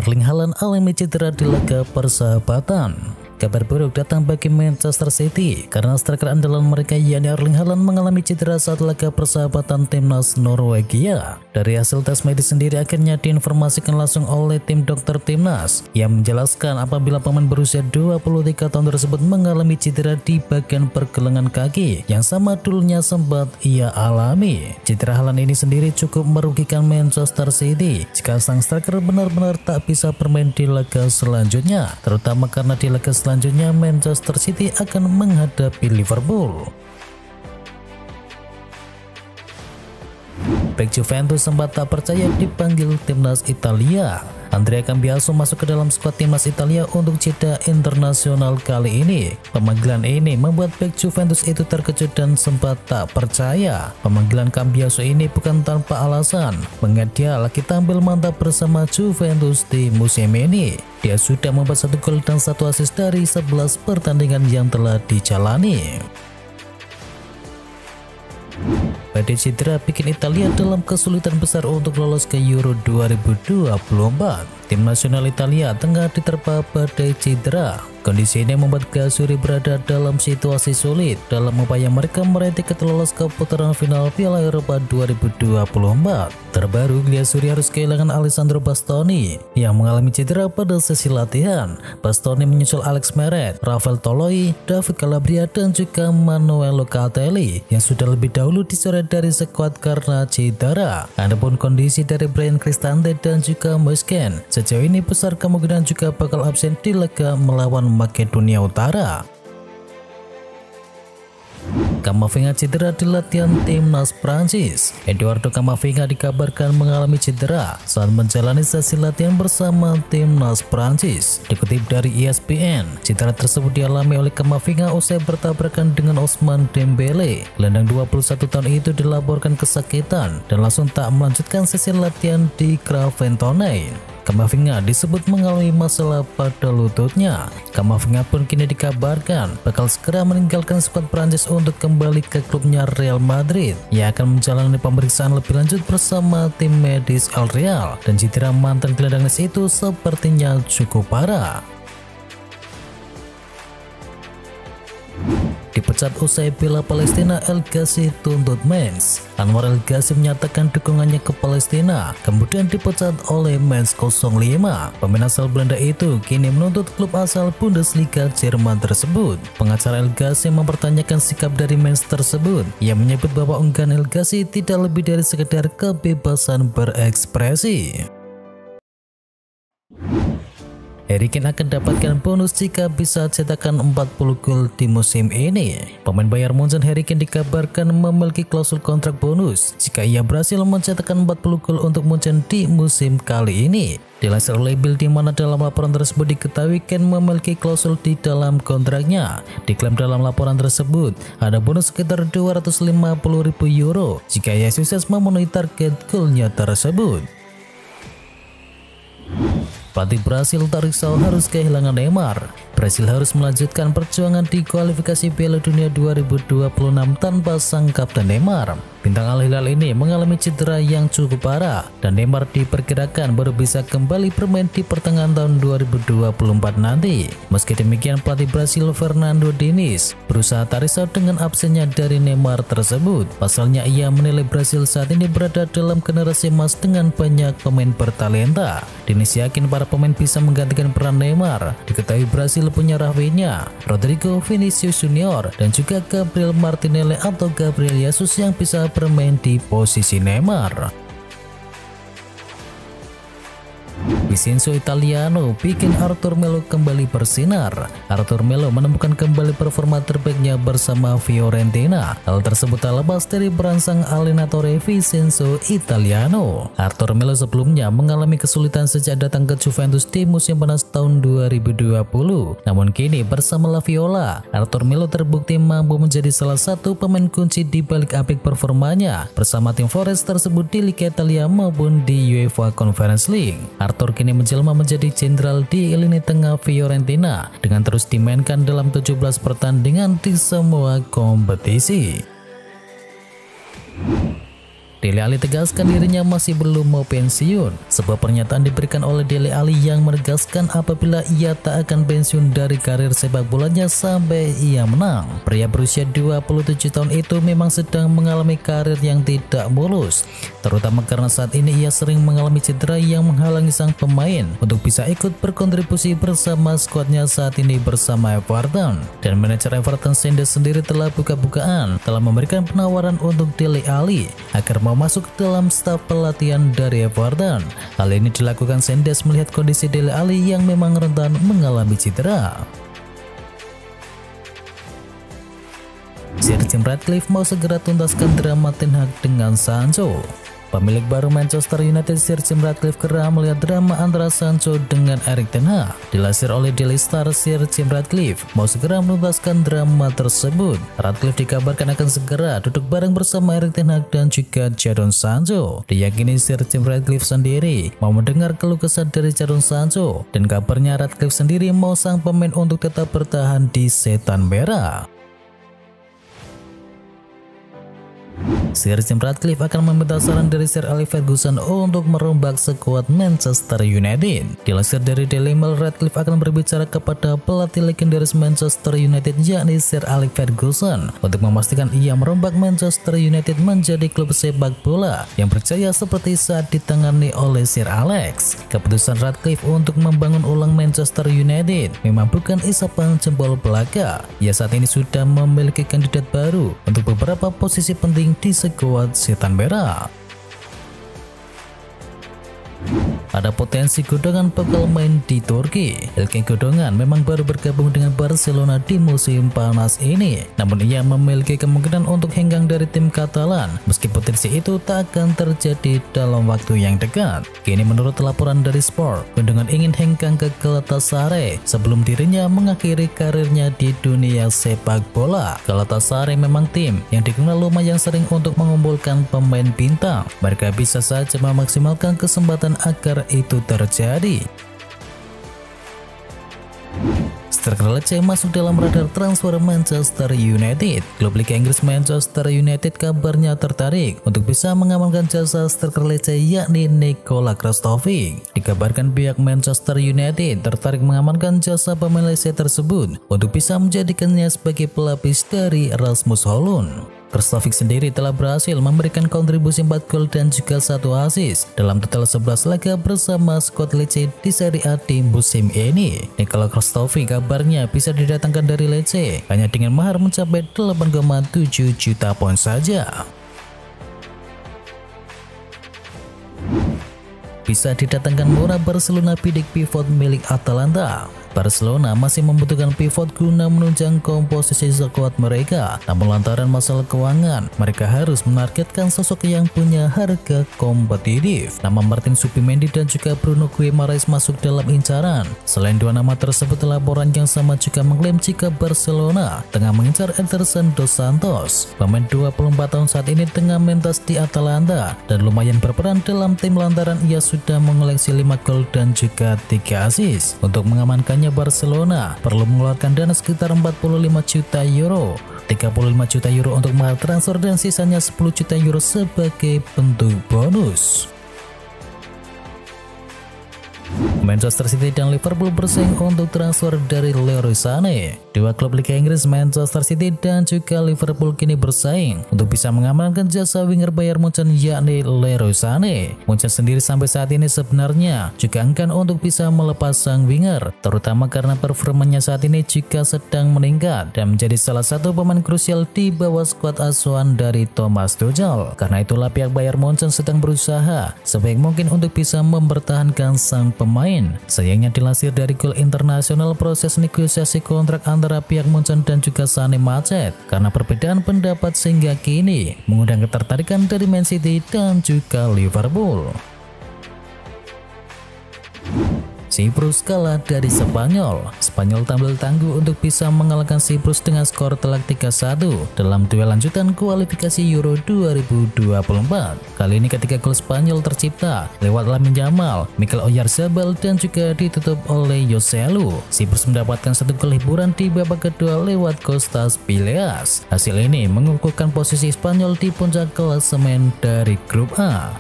Erling Haaland alami cedera di laga persahabatan. Kabar buruk datang bagi Manchester City karena striker andalan mereka yakni Erling Haaland mengalami cedera saat laga persahabatan timnas Norwegia. Dari hasil tes medis sendiri akhirnya diinformasikan langsung oleh tim dokter timnas yang menjelaskan apabila pemain berusia 23 tahun tersebut mengalami cedera di bagian pergelangan kaki yang sama dulunya sempat ia alami. Cedera Haaland ini sendiri cukup merugikan Manchester City jika sang striker benar-benar tak bisa bermain di laga selanjutnya, terutama karena di laga selanjutnya Manchester City akan menghadapi Liverpool. Bek Juventus sempat tak percaya dipanggil timnas Italia. Andrea Cambiaso masuk ke dalam skuad timnas Italia untuk jeda internasional kali ini. Pemanggilan ini membuat bek Juventus itu terkejut dan sempat tak percaya. Pemanggilan Cambiaso ini bukan tanpa alasan, mengingat dia lagi tampil mantap bersama Juventus di musim ini. Dia sudah membuat 1 gol dan 1 assist dari 11 pertandingan yang telah dijalani. Badai cedera bikin Italia dalam kesulitan besar untuk lolos ke Euro 2024. Tim nasional Italia tengah diterpa badai cedera. Kondisi ini membuat Gazzurri berada dalam situasi sulit dalam upaya mereka meraih tiket lolos ke putaran final Piala Eropa 2024. Terbaru, Gazzurri harus kehilangan Alessandro Bastoni yang mengalami cedera pada sesi latihan. Bastoni menyusul Alex Meret, Rafael Toloi, David Calabria, dan juga Manuel Locatelli yang sudah lebih dahulu dicoret dari skuad karena cedera. Adapun kondisi dari Bryan Cristante dan juga Moisken sejauh ini besar kemungkinan juga bakal absen di laga melawan Makedonia Utara. Camavinga cedera di latihan timnas Prancis. Eduardo Camavinga dikabarkan mengalami cedera saat menjalani sesi latihan bersama timnas Prancis. Dikutip dari ESPN, cedera tersebut dialami oleh Camavinga usai bertabrakan dengan Ousmane Dembele. Gelandang 21 tahun itu dilaporkan kesakitan dan langsung tak melanjutkan sesi latihan di Graventonne. Camavinga disebut mengalami masalah pada lututnya. Camavinga pun kini dikabarkan bakal segera meninggalkan skuad Prancis untuk kembali ke klubnya Real Madrid. Ia akan menjalani pemeriksaan lebih lanjut bersama tim medis El Real, dan cedera mantan gelandang itu sepertinya cukup parah. Dipecat usai bela Palestina, El Ghazi tuntut Mainz. Anwar El Ghazi menyatakan dukungannya ke Palestina, kemudian dipecat oleh Mainz 05. Pemain asal Belanda itu kini menuntut klub asal Bundesliga Jerman tersebut. Pengacara El Ghazi mempertanyakan sikap dari Mainz tersebut. Ia menyebut bahwa unggahan El Ghazi tidak lebih dari sekedar kebebasan berekspresi. Harry Kane akan dapatkan bonus jika bisa cetakkan 40 gol di musim ini. Pemain Bayern Munchen Harry Kane dikabarkan memiliki klausul kontrak bonus jika ia berhasil mencetakkan 40 gol untuk Munchen di musim kali ini. Dilansir oleh Bild, di mana dalam laporan tersebut diketahui Kane memiliki klausul di dalam kontraknya. Diklaim dalam laporan tersebut ada bonus sekitar 250.000 euro jika ia sukses memenuhi target golnya tersebut. Pelatih Brasil tak risau harus kehilangan Neymar. Brasil harus melanjutkan perjuangan di kualifikasi Piala Dunia 2026 tanpa sang kapten Neymar. Bintang Al Hilal ini mengalami cedera yang cukup parah dan Neymar diperkirakan baru bisa kembali bermain di pertengahan tahun 2024 nanti. Meski demikian, pelatih Brasil Fernando Diniz berusaha tak risau dengan absennya dari Neymar tersebut. Pasalnya, ia menilai Brasil saat ini berada dalam generasi emas dengan banyak pemain bertalenta. Diniz yakin para pemain bisa menggantikan peran Neymar. Diketahui Brasil punya Rafinha, Rodrigo, Vinicius Junior, dan juga Gabriel Martinelli atau Gabriel Jesus yang bisa bermain di posisi Neymar. Vincenzo Italiano bikin Arthur Melo kembali bersinar. Arthur Melo menemukan kembali performa terbaiknya bersama Fiorentina. Hal tersebut tak lepas dari perangsang allenatore Vincenzo Italiano. Arthur Melo sebelumnya mengalami kesulitan sejak datang ke Juventus di musim panas tahun 2020. Namun kini bersama La Viola, Arthur Melo terbukti mampu menjadi salah satu pemain kunci di balik apik performanya bersama tim Forest tersebut di Liga Italia maupun di UEFA Conference League. Arthur kini menjelma menjadi jenderal di lini tengah Fiorentina dengan terus dimainkan dalam 17 pertandingan di semua kompetisi. Dele Alli tegaskan dirinya masih belum mau pensiun. Sebuah pernyataan diberikan oleh Dele Alli yang menegaskan apabila ia tak akan pensiun dari karir sepak bolanya sampai ia menang. Pria berusia 27 tahun itu memang sedang mengalami karir yang tidak mulus, terutama karena saat ini ia sering mengalami cedera yang menghalangi sang pemain untuk bisa ikut berkontribusi bersama skuadnya saat ini bersama Everton. Dan manajer Everton Sendes sendiri telah buka-bukaan telah memberikan penawaran untuk Dele Alli agar mau masuk dalam staf pelatihan dari Everton. Hal ini dilakukan Sendes melihat kondisi Dele Alli yang memang rentan mengalami cedera. Sir Jim Ratcliffe mau segera tuntaskan drama Ten Hag dengan Sancho. Pemilik baru Manchester United Sir Jim Ratcliffe kerap melihat drama antara Sancho dengan Erik ten Hag. Dilansir oleh Daily Star, Sir Jim Ratcliffe mau segera menuntaskan drama tersebut. Ratcliffe dikabarkan akan segera duduk bareng bersama Erik ten Hag dan juga Jadon Sancho. Diyakini Sir Jim Ratcliffe sendiri mau mendengar keluh kesah dari Jadon Sancho, dan kabarnya Ratcliffe sendiri mau sang pemain untuk tetap bertahan di Setan Merah. Sir Jim Ratcliffe akan meminta saran dari Sir Alex Ferguson untuk merombak skuad Manchester United. Dilansir dari Daily Mail, Ratcliffe akan berbicara kepada pelatih legendaris Manchester United yakni Sir Alex Ferguson untuk memastikan ia merombak Manchester United menjadi klub sepak bola yang berjaya seperti saat ditangani oleh Sir Alex. Keputusan Ratcliffe untuk membangun ulang Manchester United memang bukan isapan jempol belaka. Ia saat ini sudah memiliki kandidat baru untuk beberapa posisi penting di skuad Setan Merah. Ada potensi Gundogan bakal main di Turki. Ilkay Gundogan memang baru bergabung dengan Barcelona di musim panas ini, namun ia memiliki kemungkinan untuk hengkang dari tim Katalan meski potensi itu tak akan terjadi dalam waktu yang dekat. Kini menurut laporan dari Sport, Gundogan ingin hengkang ke Galatasaray sebelum dirinya mengakhiri karirnya di dunia sepak bola. Galatasaray memang tim yang dikenal lumayan sering untuk mengumpulkan pemain bintang. Mereka bisa saja memaksimalkan kesempatan agar itu terjadi. Striker Lecce masuk dalam radar transfer Manchester United. Klub Liga Inggris Manchester United kabarnya tertarik untuk bisa mengamankan jasa striker Lecce yakni Nikola Krstovic. Dikabarkan pihak Manchester United tertarik mengamankan jasa pemain Lecce tersebut untuk bisa menjadikannya sebagai pelapis dari Rasmus Højlund. Krstovic sendiri telah berhasil memberikan kontribusi 4 gol dan juga 1 assist dalam total 11 laga bersama skuad Lecce di Serie A di musim ini. Nikola Krstovic kabarnya bisa didatangkan dari Lecce hanya dengan mahar mencapai 8,7 juta pound saja. Bisa didatangkan murah Barcelona bidik pivot milik Atalanta. Barcelona masih membutuhkan pivot guna menunjang komposisi skuad mereka, namun lantaran masalah keuangan, mereka harus menargetkan sosok yang punya harga kompetitif. Nama Martin Zubimendi dan juga Bruno Guimaraes masuk dalam incaran. Selain dua nama tersebut, laporan yang sama juga mengklaim jika Barcelona tengah mengincar Ederson dos Santos. Pemain 24 tahun saat ini tengah mentas di Atalanta dan lumayan berperan dalam tim lantaran ia sudah mengoleksi 5 gol dan juga 3 assist. Untuk mengamankannya, Barcelona perlu mengeluarkan dana sekitar 45 juta euro, 35 juta euro untuk mahar transfer dan sisanya 10 juta euro sebagai bentuk bonus. Manchester City dan Liverpool bersaing untuk transfer dari Leroy Sané. Dua klub Liga Inggris Manchester City dan juga Liverpool kini bersaing untuk bisa mengamankan jasa winger Bayern Munchen yakni Leroy Sané. Munchen sendiri sampai saat ini sebenarnya juga enggan untuk bisa melepas sang winger, terutama karena performanya saat ini juga sedang meningkat dan menjadi salah satu pemain krusial di bawah skuad asuhan dari Thomas Tuchel. Karena itulah pihak Bayern Munchen sedang berusaha sebaik mungkin untuk bisa mempertahankan sang pemain. Sayangnya dilansir dari Goal Internasional, proses negosiasi kontrak antara pihak Munchen dan juga Sané macet karena perbedaan pendapat sehingga kini mengundang ketertarikan dari Man City dan juga Liverpool. Siprus kalah dari Spanyol. Spanyol tampil tangguh untuk bisa mengalahkan Siprus dengan skor telak 3-1 dalam duel lanjutan kualifikasi Euro 2024. Kali ini ketika gol Spanyol tercipta lewat Lamine Yamal, Mikel Oyarzabal dan juga ditutup oleh Joselu. Siprus mendapatkan satu gol hiburan di babak kedua lewat Kostas Pileas. Hasil ini mengukuhkan posisi Spanyol di puncak klasemen dari grup A.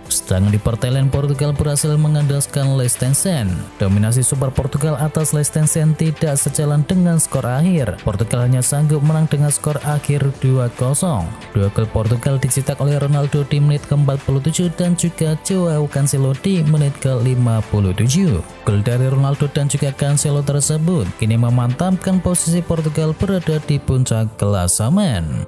Sedangkan di partai lain Portugal berhasil mengandaskan Liechtenstein. Dominasi Super Portugal atas Liechtenstein tidak sejalan dengan skor akhir. Portugal hanya sanggup menang dengan skor akhir 2-0. Dua gol Portugal dicetak oleh Ronaldo di menit ke-47 dan juga Joao Cancelo di menit ke-57. Gol dari Ronaldo dan juga Cancelo tersebut kini memantapkan posisi Portugal berada di puncak klasemen.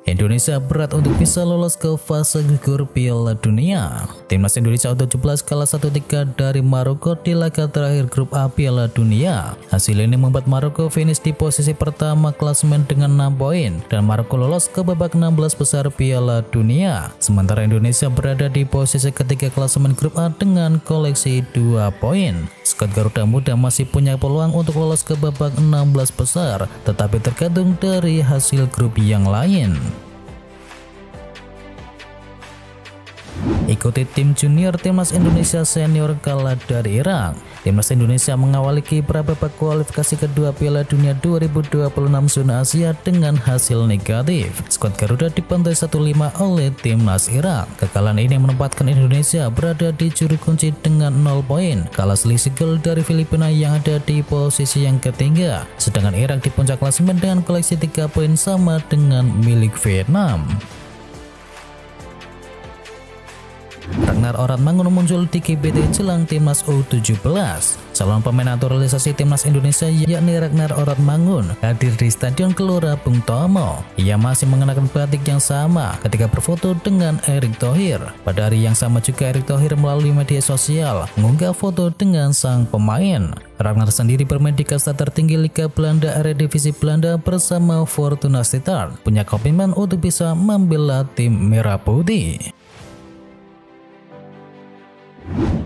Indonesia berat untuk bisa lolos ke fase gugur Piala Dunia. Timnas Indonesia U17 kalah 1-3 dari Maroko di laga terakhir grup A Piala Dunia. Hasil ini membuat Maroko finish di posisi pertama klasemen dengan 6 poin dan Maroko lolos ke babak 16 besar Piala Dunia. Sementara Indonesia berada di posisi ketiga klasemen grup A dengan koleksi 2 poin. Skuad Garuda Muda masih punya peluang untuk lolos ke babak 16 besar, tetapi tergantung dari hasil grup yang lain. Ikuti tim junior Timnas Indonesia senior kalah dari Irak. Timnas Indonesia mengawali kiprah babak kualifikasi kedua Piala Dunia 2026 zona Asia dengan hasil negatif. Skuad Garuda dibantai 1-5 oleh Timnas Irak. Kekalahan ini menempatkan Indonesia berada di juru kunci dengan 0 poin, kalah selisih gol dari Filipina yang ada di posisi yang ketiga. Sedangkan Irak di puncak klasemen dengan koleksi 3 poin sama dengan milik Vietnam. Ragnar Oratmangun muncul di GBT jelang Timnas U17. Calon pemain naturalisasi Timnas Indonesia yakni Ragnar Oratmangun hadir di Stadion Gelora Bung Tomo. Ia masih mengenakan batik yang sama ketika berfoto dengan Erick Thohir. Pada hari yang sama juga Erick Thohir melalui media sosial mengunggah foto dengan sang pemain. Ragnar sendiri bermain di kasta tertinggi Liga Belanda Eredivisie Belanda bersama Fortuna Sittard, punya komitmen untuk bisa membela tim Merah Putih.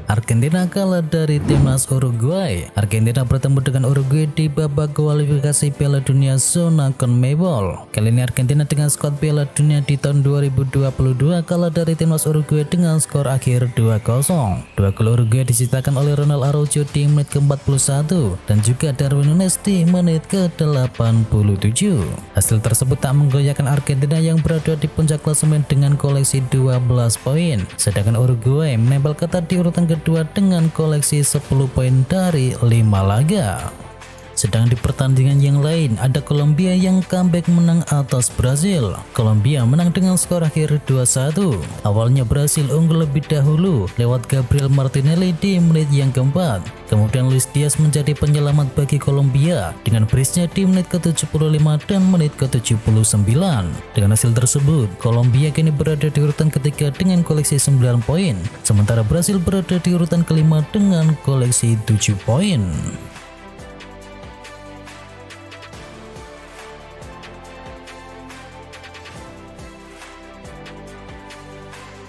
Argentina kalah dari Timnas Uruguay. Argentina bertemu dengan Uruguay di babak kualifikasi Piala Dunia zona CONMEBOL. Kali ini Argentina dengan skuad Piala Dunia di tahun 2022 kalah dari Timnas Uruguay dengan skor akhir 2-0. Dua gol Uruguay diciptakan oleh Ronald Araujo di menit ke-41 dan juga Darwin Núñez di menit ke-87. Hasil tersebut tak menggoyahkan Argentina yang berada di puncak klasemen dengan koleksi 12 poin. Sedangkan Uruguay menempel ketat di urutan kedua dengan koleksi 10 poin dari 5 laga. Sedang di pertandingan yang lain ada Kolombia yang comeback menang atas Brasil. Kolombia menang dengan skor akhir 2-1. Awalnya Brasil unggul lebih dahulu lewat Gabriel Martinelli di menit yang keempat. Kemudian Luis Diaz menjadi penyelamat bagi Kolombia dengan brace-nya di menit ke-75 dan menit ke-79. Dengan hasil tersebut, Kolombia kini berada di urutan ketiga dengan koleksi 9 poin. Sementara Brasil berada di urutan kelima dengan koleksi 7 poin.